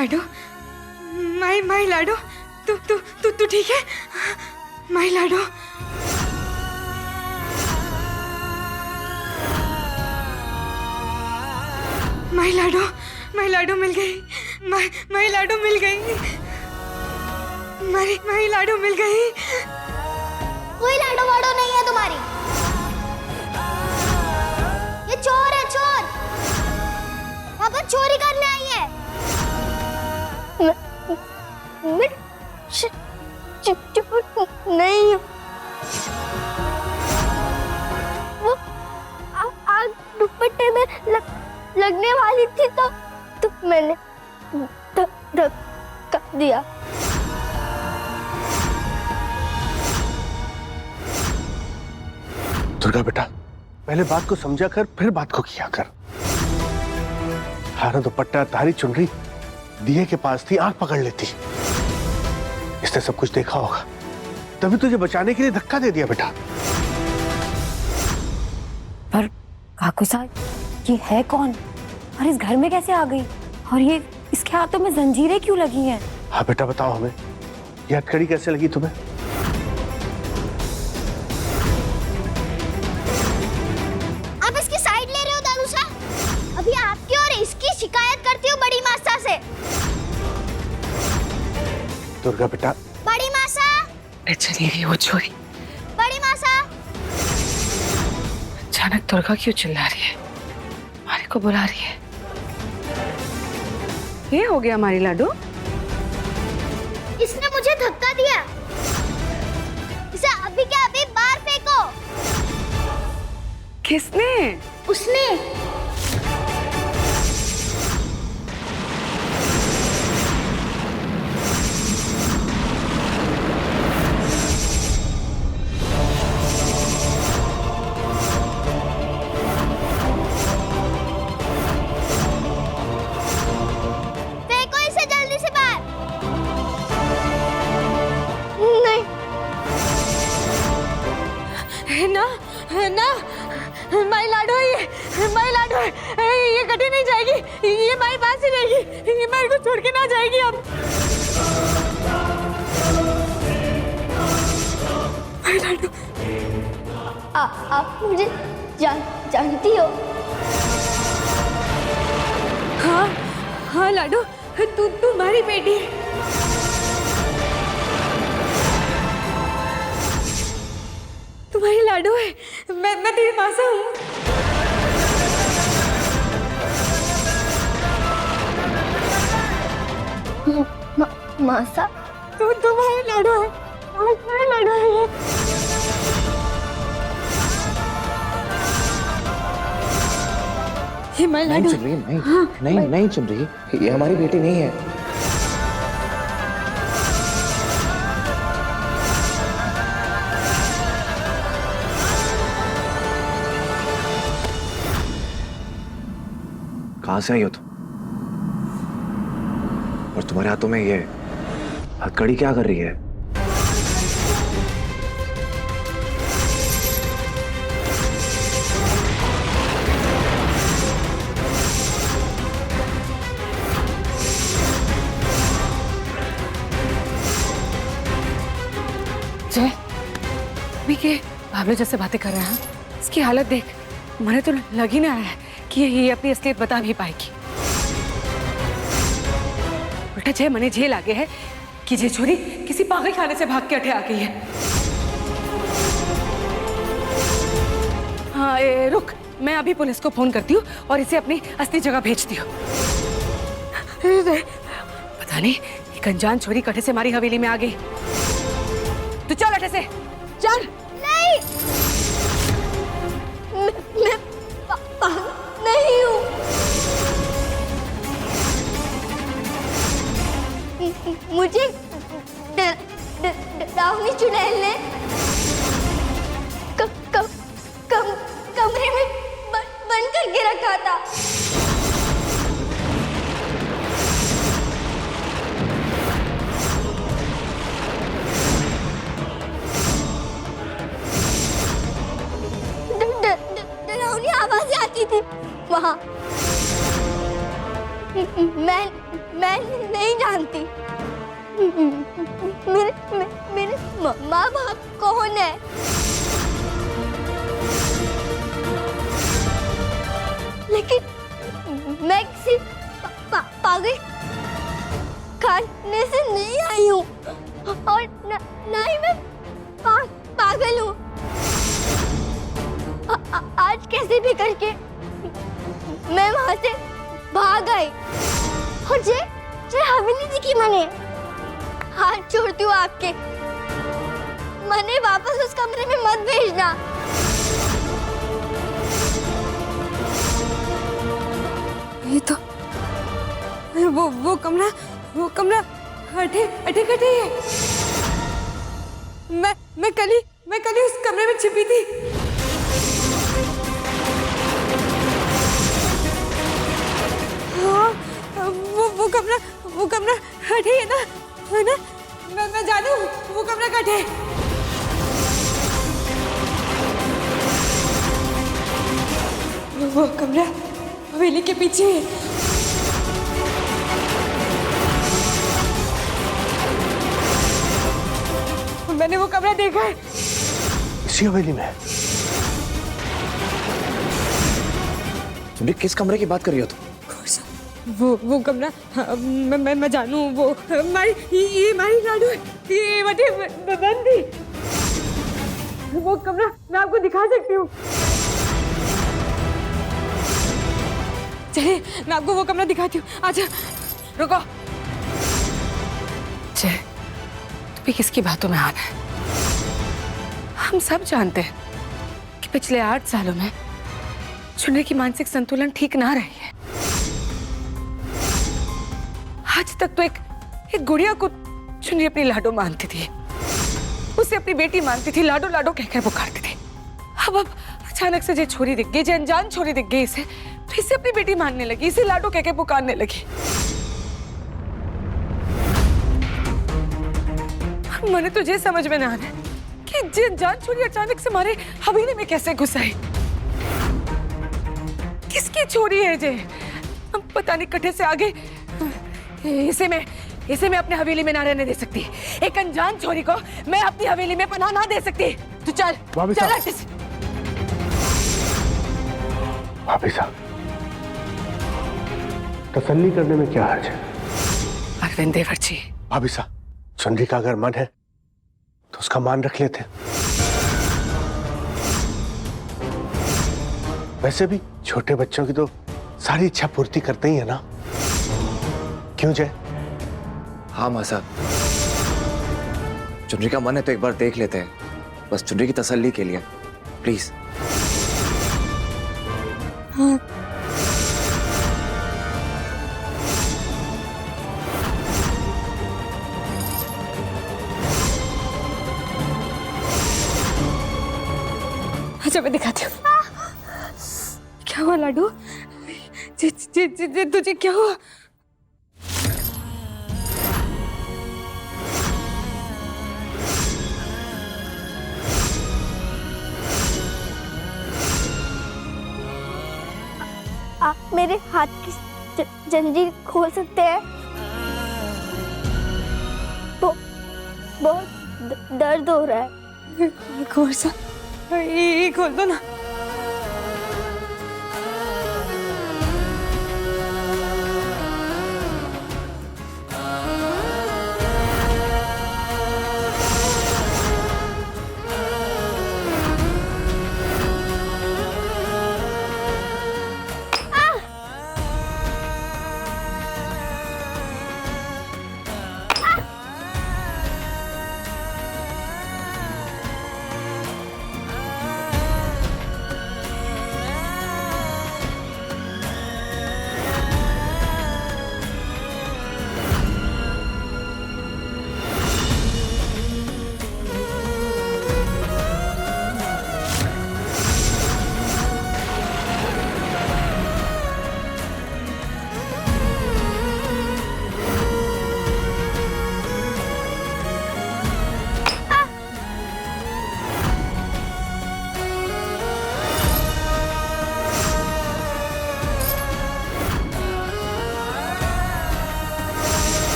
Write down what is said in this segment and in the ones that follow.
लाडो, माई लाडो, तू ठीक है? माई लाडो, माई लाडो मिल गई, माई लाडो मिल गई, माई लाडो मिल गई। कोई लाडो वाडो नहीं है तुम्हारी, ये चोर है, चोर वापस चोरी करने आई है। मैं चोर नहीं हूँ, वो आग दुपट्टे में लगने वाली थी तो मैंने धक्का दिया। दुर्गा बेटा, पहले बात को समझा कर, फिर बात को किया कर। तारा दुपट्टा, तारी चुनरी दिए के पास थी, आंख पकड़ लेती। इसने सब कुछ देखा होगा, तभी तुझे बचाने के लिए धक्का दे दिया बेटा। पर काकू साहब, ये है कौन और इस घर में कैसे आ गई? और ये इसके हाथों में जंजीरें क्यों लगी हैं? हाँ बेटा, बताओ हमें, ये हथकड़ी कैसे लगी तुम्हें? आप इसकी साइड ले रहे हो दादू साहब? अभी आपकी और इसकी शिकायत करती हूँ बड़ी मासा से। दुर्गा बेटा, बड़ी मासा, चली गई वो चोरी। बड़ी मासा, अचानक दुर्गा क्यों चिल्ला रही है? मारी को बुला रही है। ये हो गया हमारी लाडो। इसने मुझे धक्का दिया, इसे अभी के अभी बाहर फेंको। किसने? उसने। माई लाडो ये कटी नहीं जाएगी, ये माई पास ही रहेगी, ये माई को छोड़ के ना जाएगी अब। माई लाडो, आप मुझे जानती हो? हाँ लाडो, तू तुम्हारी बेटी। तुम्हारी लाडो है, मैं तेरी मासा हूँ। मासा? तुम्हारी लाडो है, तुम्हारी लाडो है ये। ये मैं लाडो। नहीं चुन रही, नहीं चुन रही, ये हमारी बेटी नहीं है। कहां से आई हो तुम? और तुम्हारे हाथों में ये हथकड़ी क्या कर रही है? जय, अभी के बाबले जैसे बातें कर रहे हैं। इसकी हालत देख, मुझे तो लग ही नहीं रहा है कि ये अपनी असलियत बता भी पाएगी। उल्टा जय मने झेल आगे है कि ये छोरी किसी पागल खाने से भाग के अठे आ गई है। हाँ रुक, मैं अभी पुलिस को फोन करती हूँ और इसे अपनी असली जगह भेजती हूँ। पता नहीं ये अनजान छोरी कठे से हमारी हवेली में आ गई। तू चल अठे से, चल। नहीं, मैं नहीं हूँ। मुझे डरावनी चुड़ैल ने कमरे में बंद करके रखा था। डरावनी आवाजें आती थी वहां। मैं नहीं जानती। मेरे माँ बाप कौन है? लेकिन मैं किसी पागल खाने से नहीं आई हूँ और ना ही मैं पागल हूँ। आज कैसे भी करके मैं वहां से भाग आई और जे हवेली दिखी मैंने। हाथ छोड़ती हूँ आपके, मने वापस उस कमरे में मत भेजना। ये तो वो कमरा अटे कटे है। मैं कल ही उस कमरे में छिपी थी। हाँ, वो कमरा अटे है ना, है ना? मैं जानू वो कमरा कटे है। वो कमरा हवेली के पीछे है। मैंने वो कमरा देखा है। इसी हवेली में है। चुनरी, किस कमरे की बात कर रही हो तुम? वो कमरा, हाँ, मैं जानू वो ये मारी लाडू ये बटे बंद थी। वो कमरा मैं आपको दिखा सकती हूँ। चलिए मैं आपको वो कमरा दिखाती हूँ। आजा, रुको। जय, तू भी किसकी बातों में आ रहा है? हम सब जानते हैं कि पिछले 8 सालों में चुनरी की मानसिक संतुलन ठीक ना रही है। आज तक तो एक गुड़िया को चुनरी अपनी लाडो मानती थी, उसे अपनी बेटी मानती थी, लाडो लाडो कहकर पुकारती थी। अब अचानक से जो छोरी दिख गई, जो अनजान छोरी दिख गई इसे, तो इसे अपनी बेटी मानने लगी, इसे लाडो कहकर पुकारने लगी। मैंने तुझे समझ में ना आ रहा कि जो अनजान छोरी अचानक से हमारे हवेली में कैसे घुस आई। किसकी छोरी है जे? हम पता नहीं कटे से आगे। इसे मैं अपने हवेली में ना रहने दे सकती। एक अनजान छोरी को मैं अपनी हवेली में पनाह ना दे सकती। तू चल चल। भाभी साहब, तसल्ली करने में क्या हर्ज है? अरविंद देवर जी। भाभी साहब, चुनरी का अगर मन है तो उसका मान रख लेते। वैसे भी छोटे बच्चों की तो सारी इच्छा पूर्ति करते ही है ना, क्यों जय? हाँ माँ साहब, चुनरी का मन है तो एक बार देख लेते हैं, बस चुनरी की तसल्ली के लिए, प्लीज। हाँ। अच्छा मैं दिखाती हूँ। क्या हुआ लाडू? तुझे क्या हुआ? आप मेरे हाथ की जंजीर खोल सकते हैं? बहुत दर्द हो रहा है। कौन सा? ये खोल दो ना।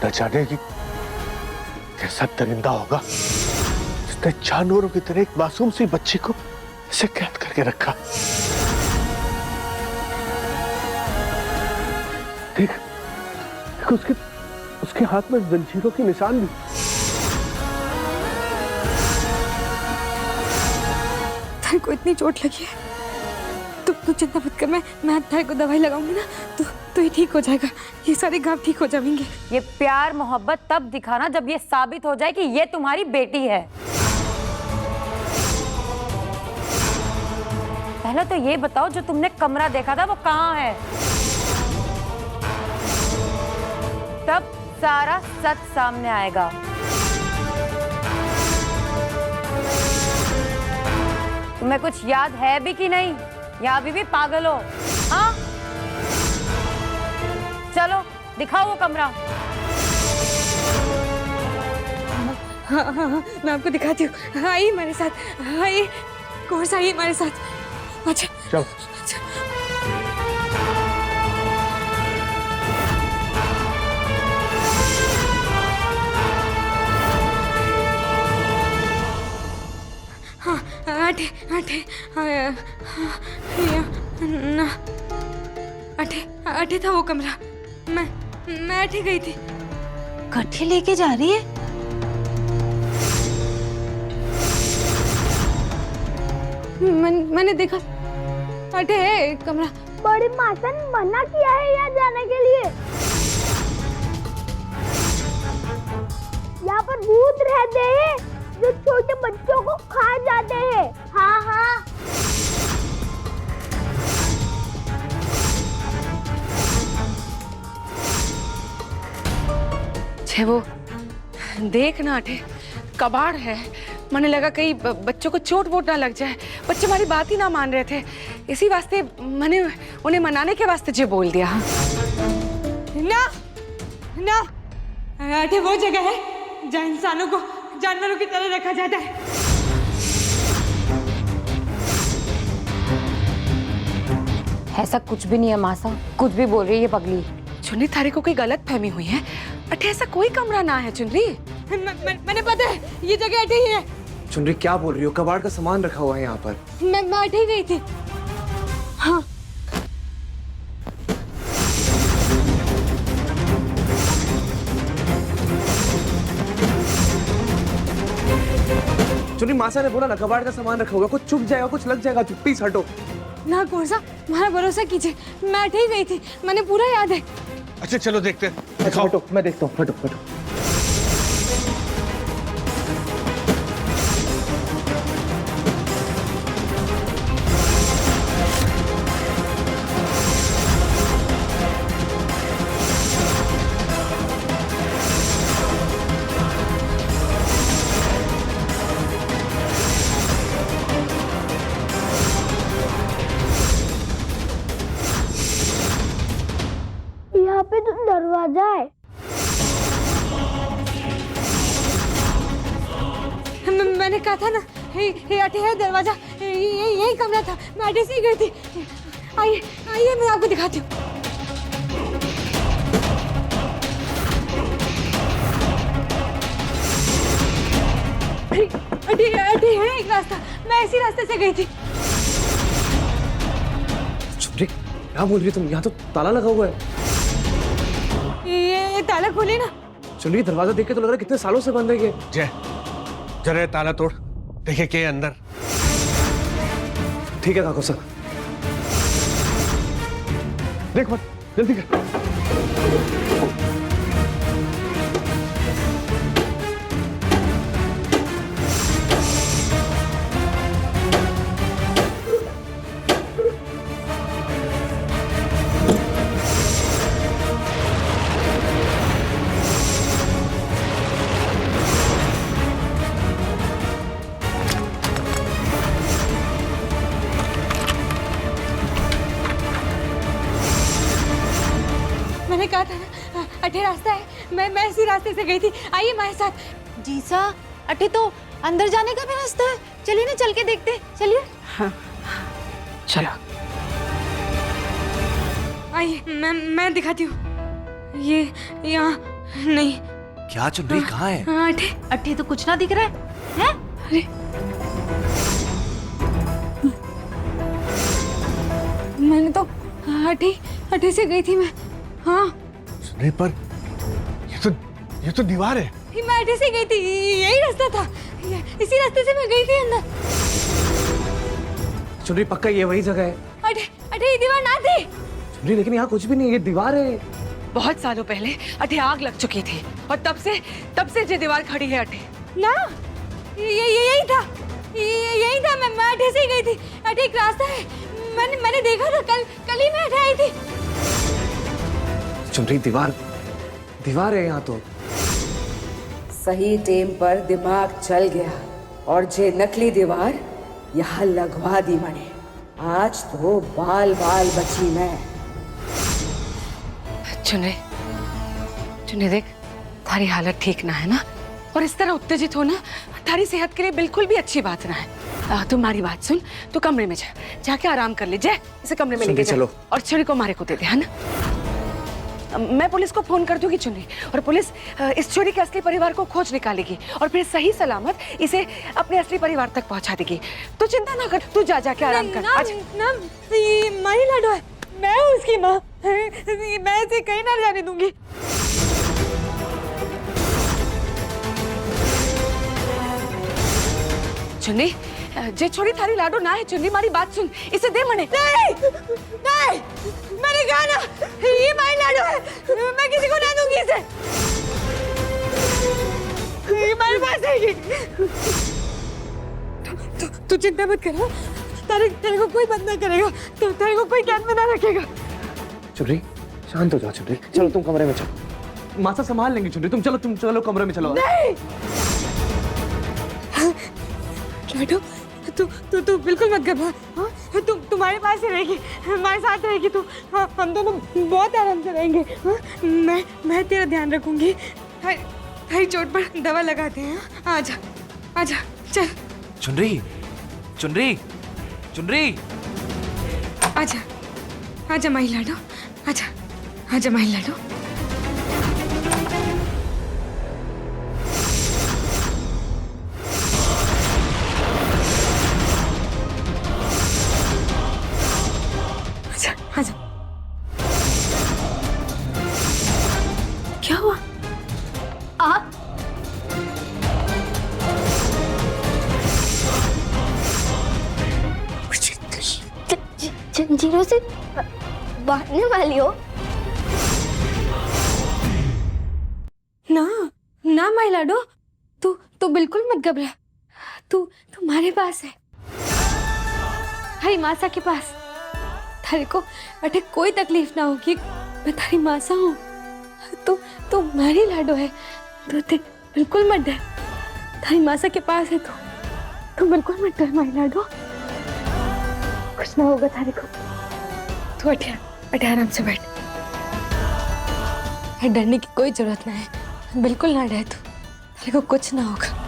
न जाने कि कैसा दरिंदा होगा जिसने जानवरों की तरह एक मासूम सी बच्ची को इसे कैद करके रखा। देख, देख उसके हाथ में जंजीरों के निशान भी। तारे को इतनी चोट लगी है, तू चिंता मत कर, मैं तारे को दवाई लगाऊंगी ना तो ये ठीक हो जाएगा, ये सारे घाव ठीक हो जाएंगे। ये प्यार मोहब्बत तब दिखाना जब ये साबित हो जाए कि ये तुम्हारी बेटी है। पहले तो ये बताओ, जो तुमने कमरा देखा था वो कहाँ है? तब सारा सच सामने आएगा। तुम्हें कुछ याद है भी कि नहीं, या अभी भी पागल हो? हाँ, चलो दिखाओ वो कमरा। हाँ, मैं आपको दिखाती हूँ। आइए हमारे साथ, आइए। कौन सा? आइए हमारे साथ। अच्छा चलो। अच्छा। हाँ, आठे अठे था वो कमरा। मैं अठे गई थी। कट्ठे लेके जा रही है? मैंने देखा अठे है कमरा। बड़ी माता ने मना किया है यहाँ जाने के लिए। यहाँ पर भूत रहते हैं जो छोटे बच्चों को खा जाते हैं। हाँ हाँ। छे वो देख ना अठे, कबाड़ है। मैंने लगा कहीं बच्चों को चोट वोट ना लग जाए। बच्चे हमारी बात ही ना मान रहे थे, इसी वास्ते मैंने उन्हें मनाने के वास्ते जे बोल दिया। ना ना, अठे वो जगह है जहाँ इंसानों को जानवरों की तरह रखा जाता है। ऐसा कुछ भी नहीं है मासा, कुछ भी बोल रही है पगली। चुनरी, थारे को कोई गलत फहमी हुई है। अठे ऐसा कोई कमरा ना है चुनरी। मैंने पता है, ये जगह अठे ही है। चुनरी क्या बोल रही हो? कबाड़ का सामान रखा हुआ है यहाँ पर। मैं अठे ही गई थी। हाँ। चुनरी, मासा ने बोला ना कबाड़ का सामान रखा होगा, कुछ चुप जाएगा, कुछ लग जाएगा। चुप्पी से हटो ना। कौन सा? तुम्हारा भरोसा कीजिए, मैं अठे ही गई थी, मैंने पूरा याद है। अच्छा चलो देखते हैं। अच्छा हटो, मैं देखता हूँ। हटो हटो। यहाँ पे तो दरवाजा है। मैंने कहा था ना, ये अठे है दरवाजा, यही कमरा था। मैं अठे से ही गई थी। आइए आइए, मैं आपको दिखाती हूँ। अठे है एक रास्ता, मैं इसी रास्ते से गई थी। चुनरी क्या बोल रही हो तुम? यहाँ तो ताला लगा हुआ है। ये ताला खोले ना। चुनरी, दरवाजा देख के तो लग रहा है कितने सालों से बंद है ये। जय, जरा ये ताला तोड़, देखे के अंदर। ठीक है काका साहब। देख मत, जल्दी कर। मैंने कहा था ना, अठे रास्ता है। मैं इसी रास्ते से गई थी। आइए हमारे साथ। जीसा, अठे तो अंदर जाने का भी रास्ता है। चलिए ना, चल के देखते हैं। चलिए। हाँ, चलो। आइए, मैं दिखाती हूँ। ये नहीं। क्या चुनरी कहाँ है? हाँ, अठे अट्ठे तो कुछ ना दिख रहा है? अरे मैंने तो अठे से गई थी मैं। हाँ सुनने पर ये तो दीवार है। मैं अठे से गई थी, यही रास्ता था, इसी रास्ते से मैं गई थी अंदर। चुनरी पक्का ये वही जगह है? अठे ये दीवार ना थी। चुनरी लेकिन यहाँ कुछ भी नहीं, ये दीवार है। बहुत सालों पहले अठे आग लग चुकी थी और तब से ये दीवार खड़ी है अठे। ना यही था, यही था। मैं अठे से ही गई थी। अठे एक रास्ता है, मैंने देखा था, कल ही मैं अठे आई थी। चुनरी दीवार है यहाँ तो। सही टेम पर दिमाग चल गया और जे नकली दीवार यहाँ लगवा दी मने। आज तो बाल बाल बची मैं। चुने देख, थारी हालत ठीक ना है ना, और इस तरह उत्तेजित होना थारी सेहत के लिए बिल्कुल भी अच्छी बात ना है। तुम्हारी बात सुन, तू कमरे में जाके आराम कर ले। इसे कमरे में लेके जा चलो। और छुरी को मारे को दे दे, है ना? मैं पुलिस को फोन कर दूंगी चुन्नी, और पुलिस इस छुरी के असली परिवार को खोज निकालेगी और फिर सही सलामत इसे अपने असली परिवार तक पहुंचा देगी। तू चिंता ना कर, तू जाके आराम कर। ना, ये माही लाडो है, मैं हूँ उसकी माँ। मैं इसे कहीं ना जाने दूंगी। चुन्नी, जे छोरी थारी लाडो ना है चुन्नी, मारी बात सुन, इसे दे मने। नहीं, मैंने कहा ना, ये माही लाडो है, मैं किसी को ना दूंगी इसे। ये मेरे पास आएगी। तू चिंता मत कर, तेरे को कोई बंद ना करेगा, तेरे को कोई कैद में ना रखेगा। चुनरी शांत हो जाओ। चुनरी चलो, तुम कमरे में चलो, मासा संभाल लेंगे। चुनरी तुम चलो कमरे में चलो। नहीं लाडो, तू बिल्कुल मत घबरा। हाँ, तुम्हारे पास ही रहेगी, हमारे साथ रहेगी तू। हाँ, हम दोनों बहुत आराम से रहेंगे। हाँ, मैं तेरा ध्यान रखूंगी। थारी चोट पर दवा लगाते हैं। आजा चल। चुनरी आजा माही लाडो, आजा माही लाडो। आजा। क्या हुआ? जंजीरों से बांधने वाली हो? ना माही लाडो, तू बिल्कुल मत घबरा। तुम्हारे पास है, हरी मासा के पास। थारे को अटे कोई तकलीफ ना होगी, मैं थारी मासा हूँ। तू मारी लाडो है, तो बिल्कुल मत डर। थारी मासा के पास है तू बिल्कुल मत डर मारी लाडो, कुछ ना होगा थारे को। तू अटे आराम से बैठ, डरने की कोई जरूरत ना है, बिल्कुल ना डर तू, थारे को कुछ ना होगा।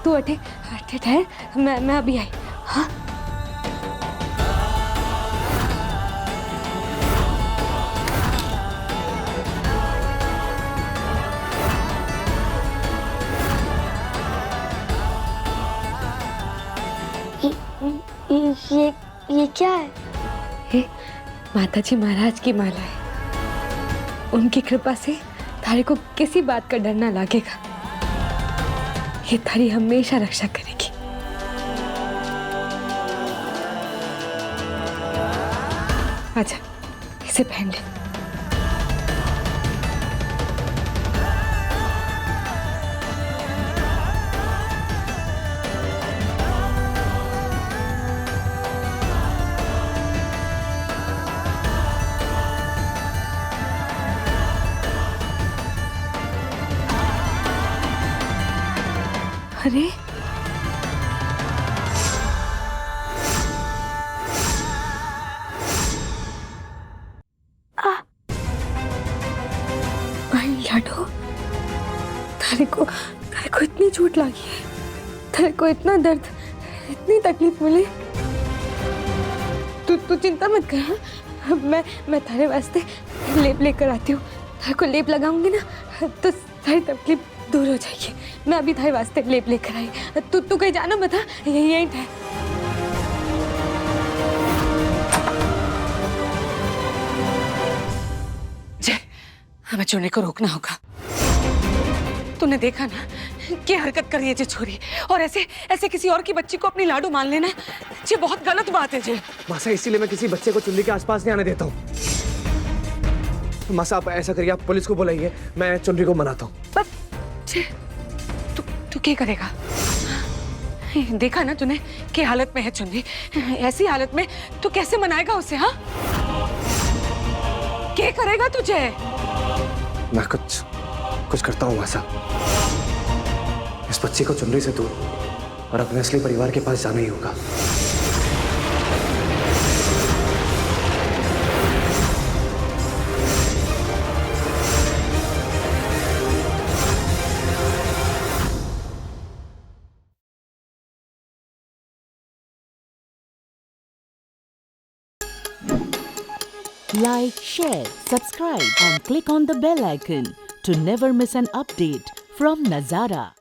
तू अटे ठहर, मैं अभी आई। हाँ ये क्या है? ये माताजी महाराज की माला है। उनकी कृपा से थारे को किसी बात का डर ना लगेगा। ये थारी हमेशा रक्षा करेगी। आजा, इसे पहन ले। अरे लाडो, थारे को इतनी चोट लगी है, थारे को इतना दर्द, इतनी तकलीफ मिली, तू चिंता मत कर हाँ? मैं थारे वास्ते लेप लेकर आती हूँ। थारे को लेप लगाऊंगी ना तो सारी तकलीफ दूर हो जाएगी। मैं अभी थारे वास्ते लेप लेकर आई। तू कहीं जाना मत हाँ? यहीं ठहर। जय, हमें चुनने को रोकना होगा। तूने देखा ना क्या हरकत कर रही है ये छोरी, और ऐसे ऐसे किसी और की बच्ची को अपनी लाडू मान लेना ये बहुत गलत बात है। जय मासा, इसीलिए मैं किसी बच्चे को चुनरी के आसपास नहीं आने देता हूँ। मासा, आप ऐसा करिए, आप पुलिस को बुलाइए, मैं चुनरी को मनाता हूँ। पर जय, तू क्या करेगा? देखा ना तूने क्या हालत में है चुनरी, ऐसी हालत में तू कैसे मनाएगा उसे? हाँ, क्या करेगा तुझे? मैं कुछ करता हूँ मासा। इस बच्चे को चुनरी से दूर और अपने असली परिवार के पास जाना ही होगा। Like, share, subscribe and click on the bell icon to never miss an update from Nazara.